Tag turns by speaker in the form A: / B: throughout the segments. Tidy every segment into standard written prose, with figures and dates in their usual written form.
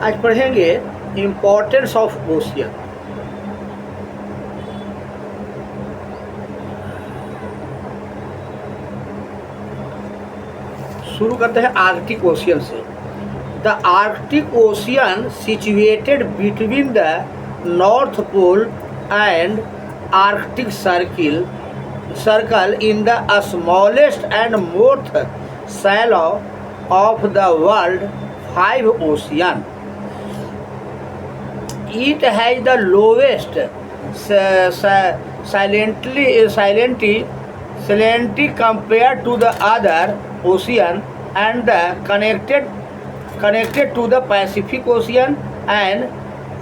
A: आज पढ़ेंगे importance of ocean. शुरू करते हैं आर्कटिक ओशियन से। The Arctic Ocean situated between the North Pole and Arctic Circle in the smallest and most shallow of the world, 5 ocean. It has the lowest salinity compared to the other ocean, and the connected to the Pacific Ocean and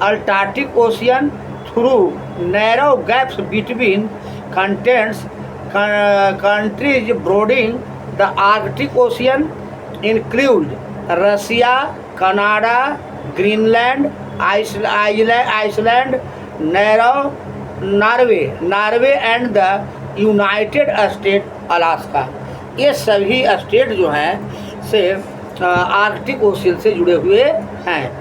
A: Atlantic Ocean through narrow gaps between countries bordering the Arctic Ocean include Russia, Canada, Greenland, Iceland, Norway and the United state Alaska. ये सभी state जो हैं से Arctic Ocean से जुड़े हुए हैं।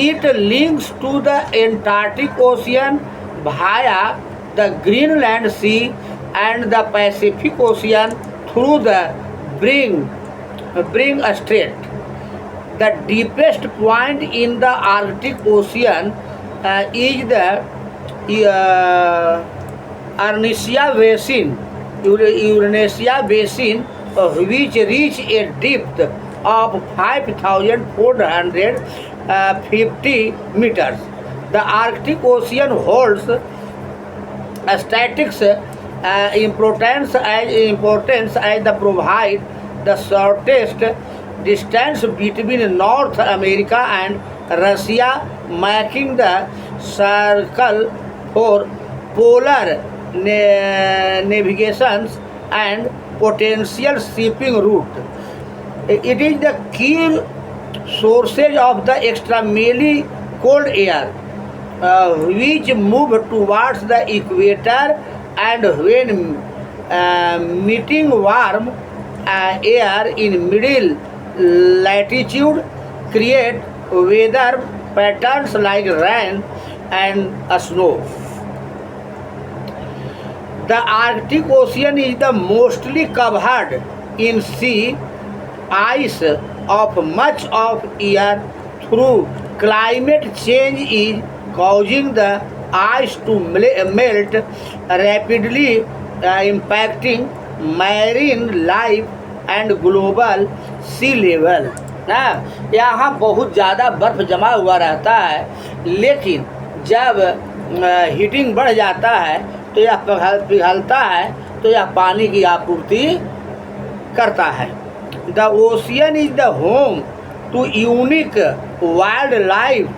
A: It links to the Antarctic Ocean via the Greenland Sea and the Pacific Ocean through the Bering Strait. The deepest point in the Arctic Ocean is the Urantia Basin, which reach a depth of 5,450 meters. The Arctic Ocean holds statistics importance as the provide the shortest distance between North America and Russia, making the circle for polar navigations and potential shipping route. It is the key sources of the extremely cold air, which move towards the equator, and when meeting warm air in middle latitude create weather patterns like rain and snow. The Arctic Ocean is the mostly covered in sea ice of much of year through climate change is causing the ice to melt rapidly, impacting marine life and global sea level ना। यहाँ बहुत ज़्यादा बर्फ़ जमा हुआ रहता है, लेकिन जब हीटिंग बढ़ जाता है तो यह पिघलता है, तो यह पानी की आपूर्ति करता है। The ocean is the home to unique wild life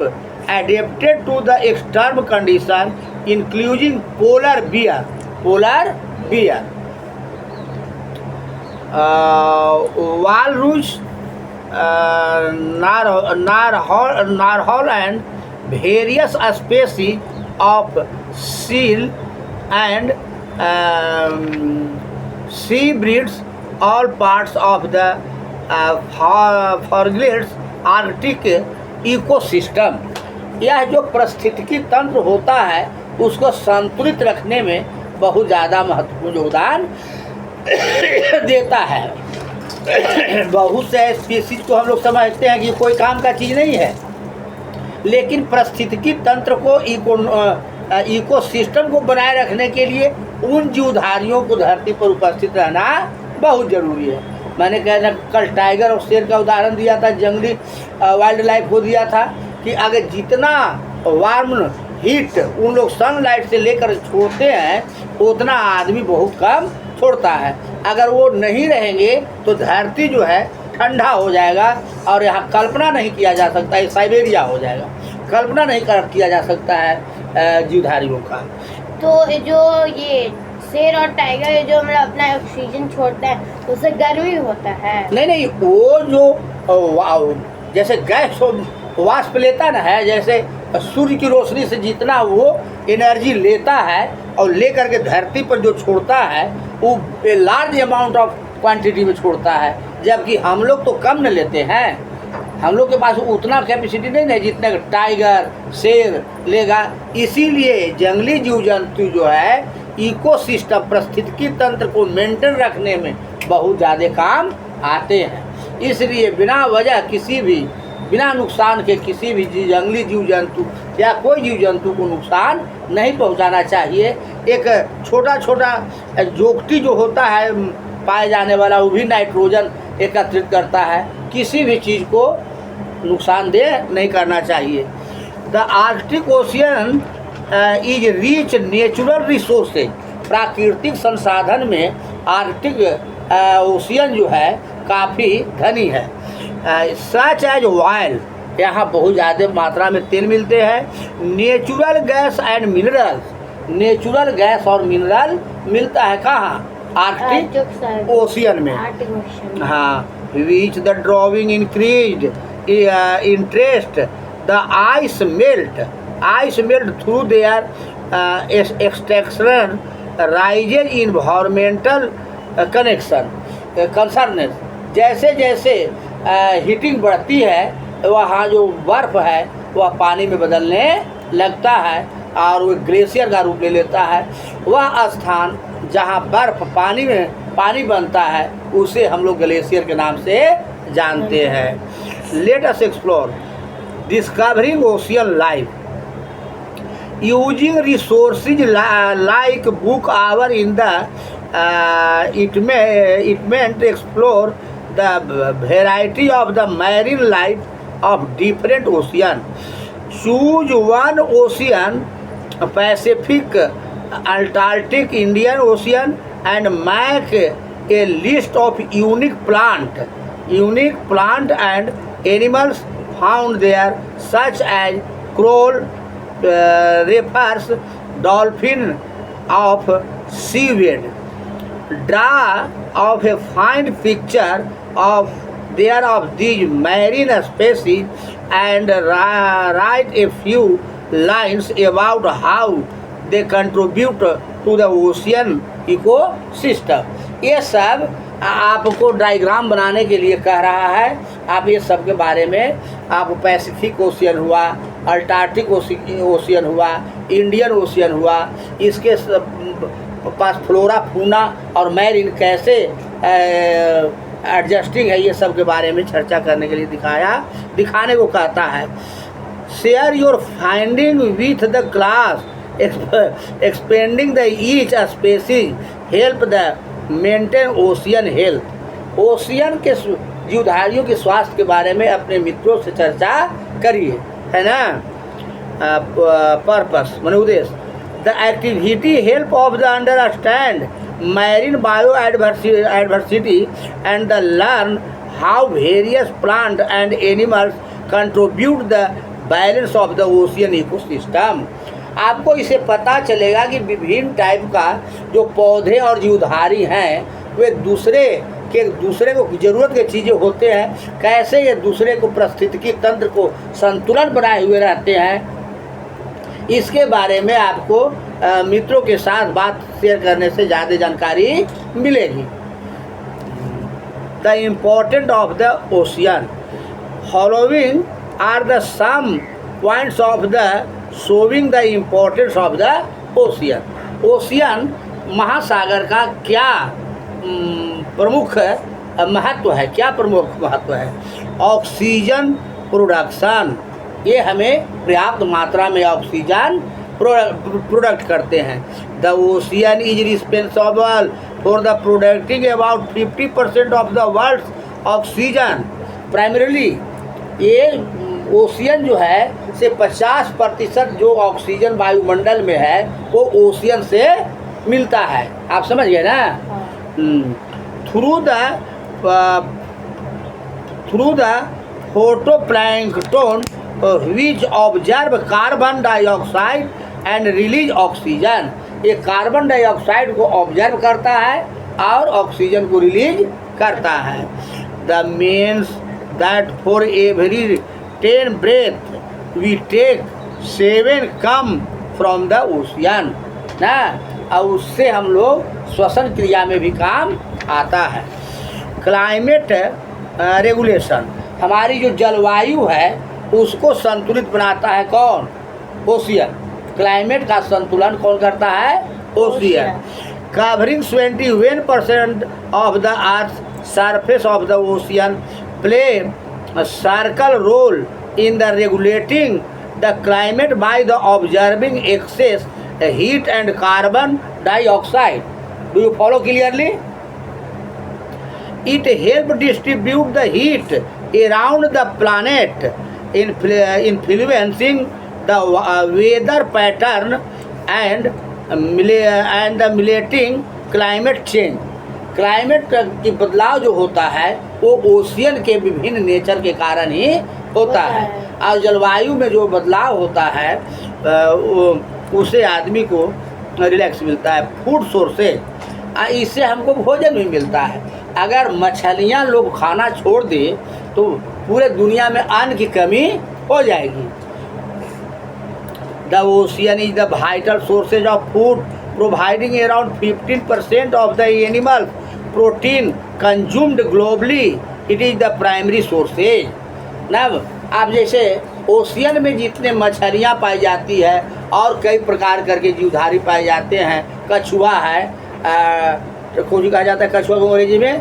A: adapted to the extreme condition including polar bear walrus, narwhal and various species of seal and sea breeds, all parts of the forest Arctic ecosystem. यह जो पारिस्थितिकी तंत्र होता है उसको संतुलित रखने में बहुत ज़्यादा महत्वपूर्ण योगदान देता है। बहुत से स्पीसीज को हम लोग समझते हैं कि कोई काम का चीज़ नहीं है, लेकिन पारिस्थितिकी तंत्र को इकोसिस्टम को बनाए रखने के लिए उन जीवधारियों को धरती पर उपस्थित रहना बहुत ज़रूरी है। मैंने कहना कल टाइगर और शेर का उदाहरण दिया था, जंगली वाइल्ड लाइफ को दिया था कि अगर जितना वार्म हीट उन लोग सनलाइट से लेकर छोड़ते हैं उतना आदमी बहुत कम छोड़ता है। अगर वो नहीं रहेंगे तो धरती जो है ठंडा हो जाएगा और यहाँ कल्पना नहीं किया जा सकता है, साइबेरिया हो जाएगा, कल्पना नहीं किया जा सकता है जीवधारियों का।
B: तो जो ये शेर और टाइगर जो मतलब अपना ऑक्सीजन छोड़ता है तो उससे गर्मी होता है? नहीं,
A: वो जो जैसे गैस वाष्प लेता ना है, जैसे सूर्य की रोशनी से जितना वो एनर्जी लेता है और लेकर के धरती पर जो छोड़ता है वो लार्ज अमाउंट ऑफ क्वांटिटी में छोड़ता है, जबकि हम लोग तो कम न लेते हैं। हम लोग के पास उतना कैपेसिटी नहीं है जितना टाइगर शेर लेगा। इसीलिए जंगली जीव जंतु जो है इकोसिस्टम पारिस्थितिकी तंत्र को मेंटेन रखने में बहुत ज़्यादा काम आते हैं। इसलिए बिना वजह किसी भी बिना नुकसान के किसी भी जंगली जीव जंतु या कोई जीव जंतु को नुकसान नहीं पहुंचाना चाहिए। एक छोटा छोटा जोगटी जो होता है पाए जाने वाला, वो भी नाइट्रोजन एकत्रित करता है। किसी भी चीज़ को नुकसानदेह नहीं करना चाहिए। The Arctic ocean is rich natural resources. प्राकृतिक संसाधन में आर्कटिक ओशियन जो है काफ़ी धनी है। सच एज ऑयल, यहाँ बहुत ज़्यादा मात्रा में तेल मिलते हैं। Natural gas and minerals, natural gas और मिनरल मिलता है कहाँ? आर्कटिक ओशियन में। हाँ, which the drawing increase interest the ice melt through their extraction rises environmental concern. जैसे जैसे हीटिंग बढ़ती है वहाँ जो बर्फ़ है वह पानी में बदलने लगता है और वो ग्लेशियर का रूप ले लेता है। वह स्थान जहाँ बर्फ़ पानी बनता है उसे हम लोग ग्लेशियर के नाम से जानते हैं। Let us explore discovering ocean life using resources like book our in the it meant explore the variety of the marine life of different ocean. Choose one ocean, Pacific, Antarctic, Indian Ocean, and make a list of unique plant and animals found there, such as coral reefs, dolphin of seaweed. Draw of a fine picture of these marine species and write a few lines about how they contribute to the ocean ecosystem. ये सब आपको diagram बनाने के लिए कह रहा है। आप ये सब के बारे में आप पैसिफिक ओशियन हुआ, अंटार्कटिक ओशियन हुआ, इंडियन ओशियन हुआ, इसके पास फ्लोरा फूना और मैरीन कैसे एडजस्टिंग है, ये सब के बारे में चर्चा करने के लिए दिखाने को कहता है। Share your finding with the class, expanding the each species help the maintain ocean health. Ocean के जीवधारियों के स्वास्थ्य के बारे में अपने मित्रों से चर्चा करिए, है ना। पर्पस माने उद्देश्य। The activity help of the understand marine biodiversity and the learn how various plant and animals contribute the balance of the ocean ecosystem. आपको इसे पता चलेगा कि विभिन्न टाइप का जो पौधे और जीवधारी हैं वे दूसरे को ज़रूरत की चीज़ें होते हैं, कैसे ये दूसरे को पारिस्थितिकी तंत्र को संतुलन बनाए हुए रहते हैं। इसके बारे में आपको मित्रों के साथ बात शेयर करने से ज़्यादा जानकारी मिलेगी। The important of the ocean following are the some points of the showing the importance of the ocean. Ocean महासागर का क्या प्रमुख महत्व है, क्या प्रमुख महत्व है? ऑक्सीजन प्रोडक्शन, ये हमें पर्याप्त मात्रा में ऑक्सीजन प्रोडक्ट करते हैं। The ocean is responsible for the प्रोडक्टिंग about 50% of the world oxygen primarily. ये ओशियन जो है से 50% जो ऑक्सीजन वायुमंडल में है वो ओशियन से मिलता है। आप समझ गए ना। Through the phytoplankton which observe carbon dioxide and release oxygen. ये कार्बन डाइऑक्साइड को ऑब्जर्व करता है और ऑक्सीजन को रिलीज करता है। The means that for every 10 breath we take 7 come from the ocean ना, और उससे हम लोग श्वसन क्रिया में भी काम आता है। क्लाइमेट रेगुलेशन, हमारी जो जलवायु है उसको संतुलित बनाता है कौन? ओशियन। क्लाइमेट का संतुलन कौन करता है? Ocean. Covering 21% of the earth surface of the ocean play circle role in the regulating the climate by the observing excess heat and carbon dioxide. Do you follow clearly? It helps distribute the heat around the planet, influencing the weather pattern and the relating climate change. Climate की बदलाव जो होता है वो ocean के विभिन्न nature के कारण ही होता है। और जलवायु में जो बदलाव होता है उससे आदमी को रिलैक्स मिलता है। फूड सोर्सेज, इससे हमको भोजन भी मिलता है। अगर मछलियाँ लोग खाना छोड़ दें तो पूरे दुनिया में अन्न की कमी हो जाएगी। The ocean is the vital sources of food, providing around 15% of the animal protein consumed globally. It is the primary sources. ना आप जैसे ओशियन में जितने मछलियाँ पाई जाती है और कई प्रकार करके जीवधारी पाए जाते हैं, कछुआ है, कुछ कहा जाता है कछुआ को अंग्रेजी में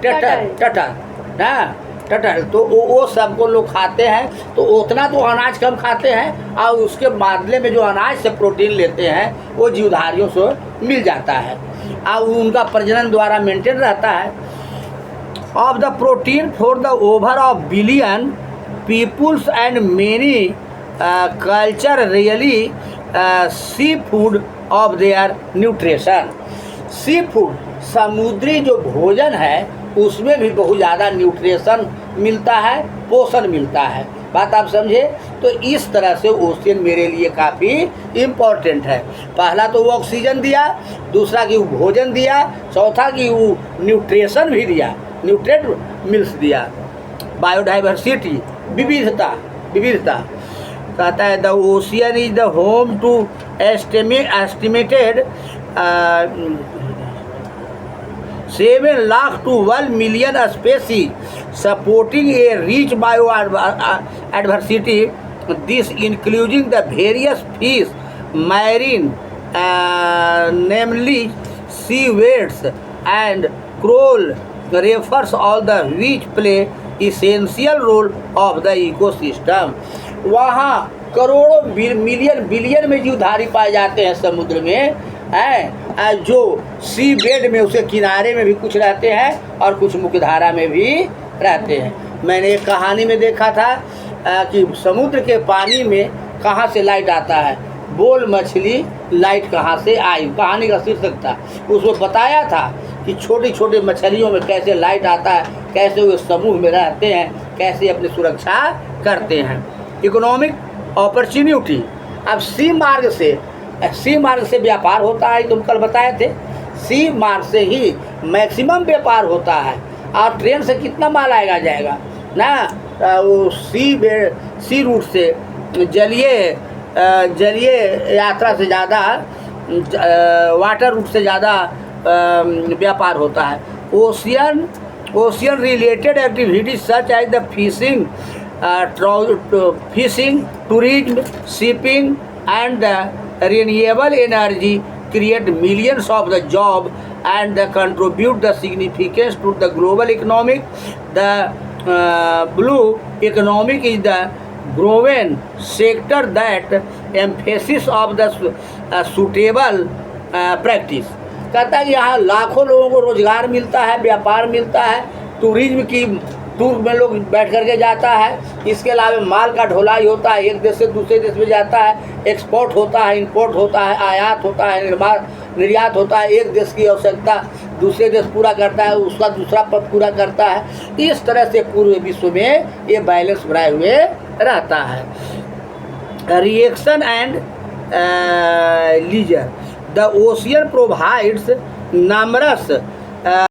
A: टटर ना, टटर। तो वो सबको लोग खाते हैं, तो उतना तो अनाज कम खाते हैं और उसके बदले में जो अनाज से प्रोटीन लेते हैं वो जीवधारियों से मिल जाता है और उनका प्रजनन द्वारा मेंटेन रहता है। Of the protein for the over of billion peoples and many culture really sea food of their nutrition. Sea food, समुद्री जो भोजन है उसमें भी बहुत ज़्यादा न्यूट्रिशन मिलता है, पोषण मिलता है। बात आप समझे? तो इस तरह से ओशियन मेरे लिए काफ़ी इम्पोर्टेंट है। पहला तो वो ऑक्सीजन दिया, दूसरा कि वो भोजन दिया, चौथा कि वो न्यूट्रिशन भी दिया, न्यूट्रिएंट मिल्स दिया। बायोडाइवर्सिटी, विविधता कहता है the ocean is the home to estimated 7 lakh to 1 million species, supporting a rich biodiversity. This including the various fish, marine, namely seaweeds and coral reefs, all the which play essential role of the ecosystem. वहाँ करोड़ों billion में जीवधारी पाए जाते हैं समुद्र में, हैं जो सी बेड में, उसके किनारे में भी कुछ रहते हैं और कुछ मुख्यधारा में भी रहते हैं। मैंने एक कहानी में देखा था कि समुद्र के पानी में कहाँ से लाइट आता है, बोल मछली लाइट कहाँ से आई, कहानी का शीर्षक था। उसमें बताया था कि छोटी छोटी मछलियों में कैसे लाइट आता है, कैसे वो समूह में रहते हैं, कैसे अपनी सुरक्षा करते हैं। इकोनॉमिक अपॉर्चुनिटी, अब सी मार्ग से व्यापार होता है, तुम कल बताए थे। सी मार्ग से ही मैक्सिमम व्यापार होता है। और ट्रेन से कितना माल आएगा जाएगा ना, वो सी रूट से, जलीय यात्रा से ज़्यादा वाटर रूट से ज़्यादा व्यापार होता है। Ocean related activities such as the fishing, tourism, shipping and the renewable energy create millions of the job and contribute the significance to the global economic. The blue economic is the growing sector that emphasis of the suitable practice. कहता है कि यहाँ लाखों लोगों को रोजगार मिलता है, व्यापार मिलता है, टूरिज्म की टूर में लोग बैठ करके जाता है। इसके अलावा माल का ढुलाई होता है, एक देश से दूसरे देश में जाता है, एक्सपोर्ट होता है, इंपोर्ट होता है, आयात होता है, निर्यात होता है। एक देश की आवश्यकता दूसरे देश पूरा करता है, उसका दूसरा पूरा करता है। इस तरह से पूरे विश्व में ये बैलेंस बनाए हुए रहता है। Reaction and leisure, the ocean provides नमरस